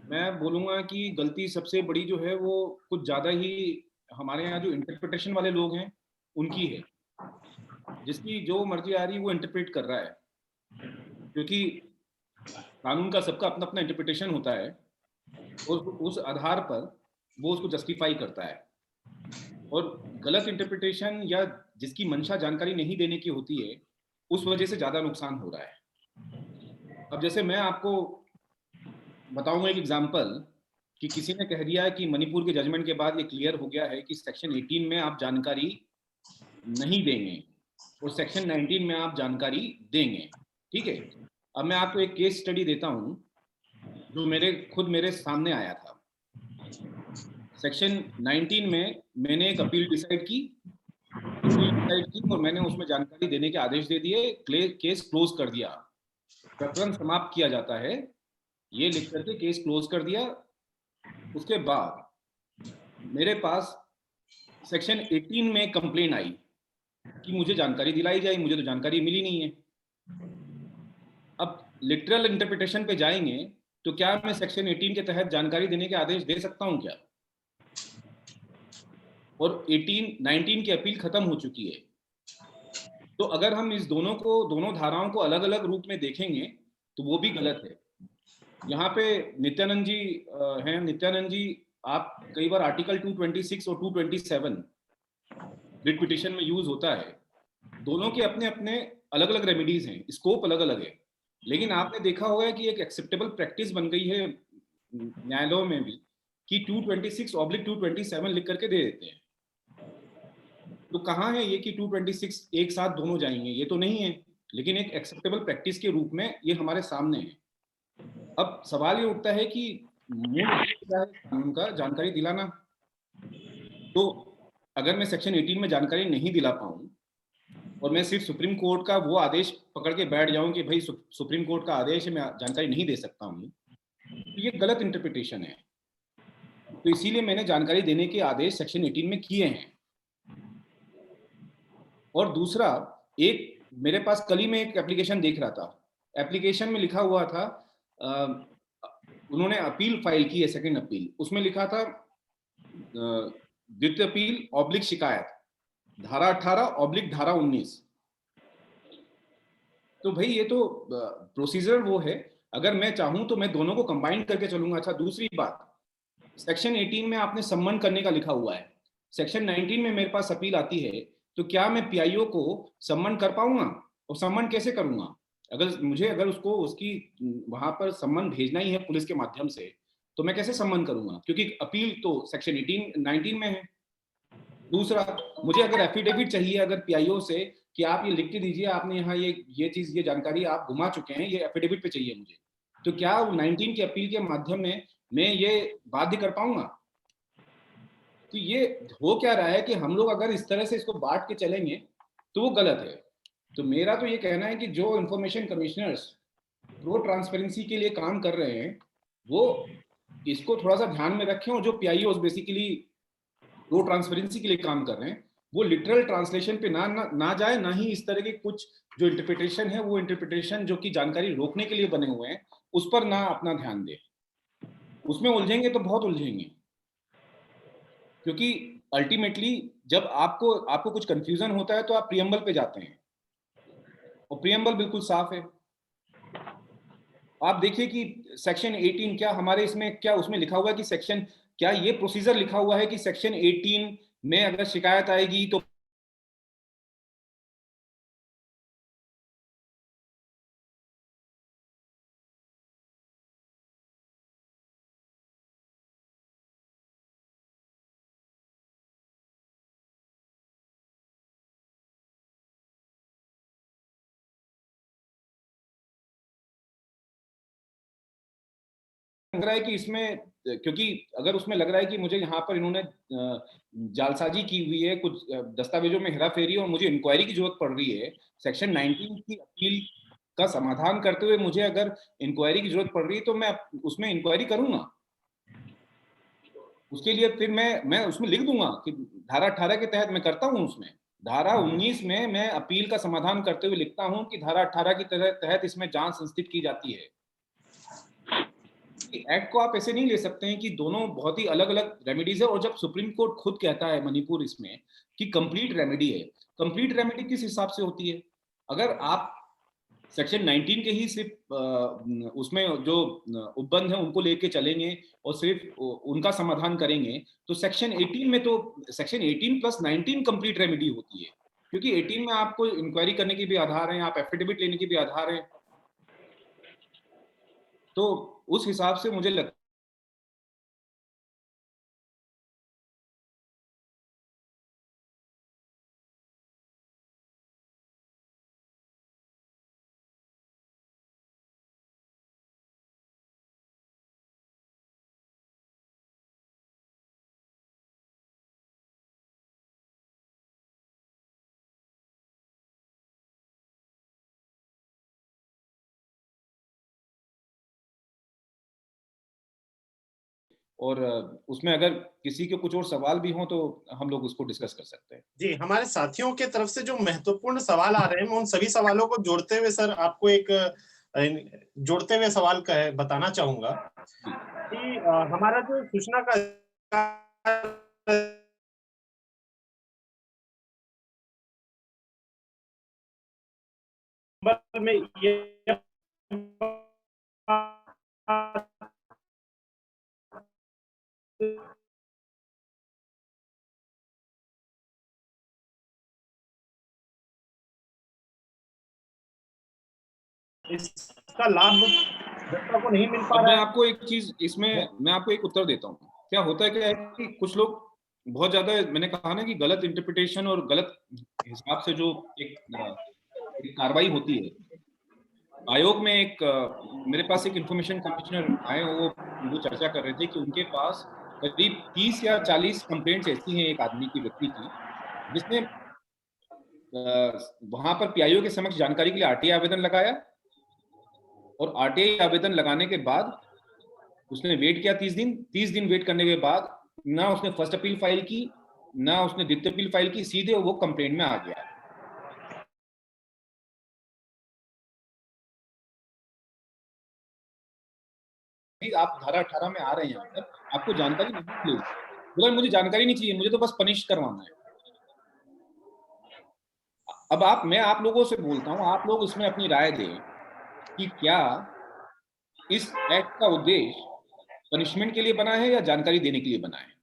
मैं बोलूँगा कि गलती सबसे बड़ी जो है वो कुछ ज़्यादा ही हमारे यहाँ जो इंटरप्रिटेशन वाले लोग हैं, उनकी है। जिसकी जो मर्ज़ी आ रही है वो इंटरप्रेट कर रहा है। क्योंकि कानून का सबका अपना-अपना इंटरप्रिटेशन होता है और उस आधार पर वो उसको जस्टिफ़ाई करता है। और गलत इंटरप्रिटेशन या जिसकी मंशा जानकारी नहीं देने की होती है, उस वजह से ज़्यादा नुकसान हो रहा है। अब जैसे मैं आपको बताऊँगा एक एग्ज़ाम्पल कि किसी ने कह दिया है कि मणिपुर के जजमेंट के बाद ये क्लियर हो गया है कि सेक्शन 18 में आप जानकारी नहीं देंगे और सेक्शन 19 में आप जानकारी देंगे, ठीक है? अब मैं आपको एक केस स्टडी देता हूँ, जो मेरे सामने आया था। सेक्शन 19 में मैंने एक अपील डिसाइड की और मैंने उसमें जानकारी देने के आदेश दे दिए, केस क्लोज़ कर दिया। प्रकरण समाप्त किया जाता है, ये लिख कर के केस क्लोज़ कर दिया। उसके बाद मेरे पास सेक्शन 18 में कंप्लेन आई कि मुझे जानकारी दिलाई जाए, मुझे तो जानकारी मिली नहीं है। अब लिटरल इंटरप्रिटेशन पे जाएँगे, तो क्या मैं सेक्शन 18 के तहत जानकारी देने के आदेश दे सकता हूँ क्या? और 19 की अपील खत्म हो चुकी है। तो अगर हम इस दोनों धाराओं को अलग-अलग रूप में देखेंगे, तो वो भी गलत है। यहाँ पे नित्यानंद जी हैं, नित्यानंद जी, आप कई बार आर्टिकल 226 और 227 रिट पिटीशन में यूज़ होता है। दोनों के अपने-अपने अलग-अलग रेमेडीज़ हैं, स्कोप अलग-अलग है। लेकिन आपने देखा होगा कि एक एक्सेप्टेबल प्रैक्टिस बन गई है न्यायालयों में भी कि 226/227 लिख करके दे देते हैं। तो कहाँ है ये कि 226 एक साथ दोनों जाएँगे? ये तो नहीं है। लेकिन एक एक्सेप्टेबल प्रैक्टिस के रूप में ये हमारे सामने है। अब सवाल ये उठता है कि मूल उद्देश्य क्या है कानून का? जानकारी दिलाना। तो अगर मैं सेक्शन 18 में जानकारी नहीं दिला पाऊँ और मैं सिर्फ सुप्रीम कोर्ट का वो आदेश पकड़ के बैठ जाऊँ कि भई सुप्रीम कोर्ट का आदेश है, मैं जानकारी नहीं दे सकता हूँ, तो ये गलत इंटरप्रिटेशन है। तो इसीलिए मैंने जानकारी देने के आदेश सेक्शन 18 में किए हैं। और दूसरा, एक मेरे पास कल ही मैं एक एप्लीकेशन देख रहा था। एप्लीकेशन में लिखा हुआ था अ, उन्होंने अपील फाइल की है, सेकंड अपील। उसमें लिखा था द्वितीय अपील ऑब्लिक शिकायत, धारा 18 ऑब्लिक धारा 19। तो भई ये तो प्रोसीजर वो है, अगर मैं चाहूँ तो मैं दोनों को कंबाइन करके चलूँगा। अच्छा, दूसरी बात, सेक्शन 18 में आपने सम्मन करने का लिखा हुआ है। सेक्शन 19 में मेरे पास अपील आती है, तो क्या मैं पीआईओ को सम्मन कर पाऊँगा? और सम्मन कैसे करूँगा? अगर उसको उसकी वहाँ पर सम्मन भेजना ही है पुलिस के माध्यम से, तो मैं कैसे सम्मन करूँगा? क्योंकि अपील तो सेक्शन 18 19 में है। दूसरा, मुझे अगर एफिडेविट चाहिए अगर पीआईओ से कि आप ये लिख के दीजिए, आपने यहाँ ये चीज़, ये जानकारी आप गुमा चुके हैं, ये एफिडेविट पे चाहिए मुझे। तो क्या 19 की अपील के माध्यम में मैं ये बाध्य कर पाऊँगा? तो ये हो क्या रहा है कि हम लोग अगर इस तरह से इसको बाँट के चलेंगे, तो वो गलत है। तो मेरा तो ये कहना है कि जो इन्फॉर्मेशन कमिश्नर्स प्रो ट्रांसपेरेंसी के लिए काम कर रहे हैं, वो इसको थोड़ा-सा ध्यान में रखें, और जो पीआईओज़ बेसिकली प्रो ट्रांसपेरेंसी के लिए काम कर रहे हैं, वो लिटरल ट्रांसलेशन पे ना जाए, ना ही इस तरह के कुछ जो इंटरप्रिटेशन है, वो इंटरप्रिटेशन जो कि जानकारी रोकने के लिए बने हुए हैं, उस पर ना अपना ध्यान दें। उसमें उलझेंगे तो बहुत उलझेंगे। क्योंकि अल्टीमेटली जब आपको आपको कुछ कन्फ्यूज़न होता है, तो आप प्रिएम्बल पे जाते हैं, और प्रिएम्बल बिल्कुल साफ है। आप देखिए कि सेक्शन 18 क्या हमारे इसमें, क्या उसमें लिखा हुआ है कि क्या ये प्रोसीजर लिखा हुआ है कि सेक्शन 18 में अगर शिकायत आएगी तो लग रहा है कि इसमें, क्योंकि अगर उसमें लग रहा है कि मुझे यहाँ पर इन्होंने जालसाजी की हुई है, कुछ दस्तावेजों में हेरा-फेरी, और मुझे इंक्वायरी की ज़रूरत पड़ रही है, सेक्शन 19 की अपील का समाधान करते हुए मुझे अगर इंक्वायरी की ज़रूरत पड़ रही है, तो मैं उसमें इंक्वायरी करूँगा। उसके लिए फिर मैं उसमें लिख दूँगा कि धारा 18 के तहत मैं करता हूँ उसमें। धारा 19 में मैं अपील का समाधान करते हुए लिखता हूँ कि धारा 18 की तहत इसमें जाँच संस्थित की जाती है। एक्ट को आप ऐसे नहीं ले सकते हैं कि दोनों बहुत ही अलग अलग रेमेडीज है। और जब सुप्रीम कोर्ट खुद कहता है मणिपुर इसमें कि कंप्लीट रेमेडी है, कंप्लीट रेमेडी किस हिसाब से होती है? अगर आप सेक्शन 19 के ही सिर्फ उसमें जो उपबंध है उनको लेके चलेंगे और सिर्फ उनका समाधान करेंगे, तो सेक्शन 18 में तो सेक्शन 18 प्लस 19 कंप्लीट रेमेडी होती है, क्योंकि 18 में आपको इंक्वायरी करने के भी आधार हैं, आप एफिडेविट लेने के भी आधार हैं। तो उस हिसाब से मुझे लगता और उसमें अगर किसी के कुछ और सवाल भी हों तो हम लोग उसको डिस्कस कर सकते हैं। जी, हमारे साथियों के तरफ से जो महत्वपूर्ण सवाल आ रहे हैं, मैं उन सभी सवालों को जोड़ते हुए सर आपको एक जोड़ते हुए सवाल बताना चाहूंगा कि हमारा जो सूचना का में ये इसका लाभ जनता को नहीं मिल पा अब रहा मैं है। आपको एक चीज इसमें मैं आपको एक उत्तर देता हूँ। क्या होता है, क्या है कि कुछ लोग बहुत ज्यादा, मैंने कहा ना कि गलत इंटरप्रिटेशन और गलत हिसाब से जो एक कार्रवाई होती है। आयोग में एक मेरे पास एक इंफॉर्मेशन कमिश्नर आए, वो चर्चा कर रहे थे कि उनके पास करीब 30 या 40 कंप्लेंट्स ऐसी हैं एक आदमी की, व्यक्ति की, जिसने वहां पर पीआईओ के समक्ष जानकारी के लिए आरटीआई आवेदन लगाया, और आरटीआई आवेदन लगाने के बाद उसने वेट किया 30 दिन। 30 दिन वेट करने के बाद ना उसने फर्स्ट अपील फाइल की, ना उसने द्वितीय अपील फाइल की, सीधे वो कंप्लेंट में आ गया। आप धारा 18 में आ रहे हैं, यहाँ पर आपको जानकारी नहीं मिलेगी। बोला मुझे जानकारी नहीं चाहिए, मुझे तो बस पनिश करवाना है। अब मैं आप लोगों से बोलता हूँ, आप लोग इसमें अपनी राय दें कि क्या इस एक्ट का उद्देश्य पनिशमेंट के लिए बना है या जानकारी देने के लिए बना है?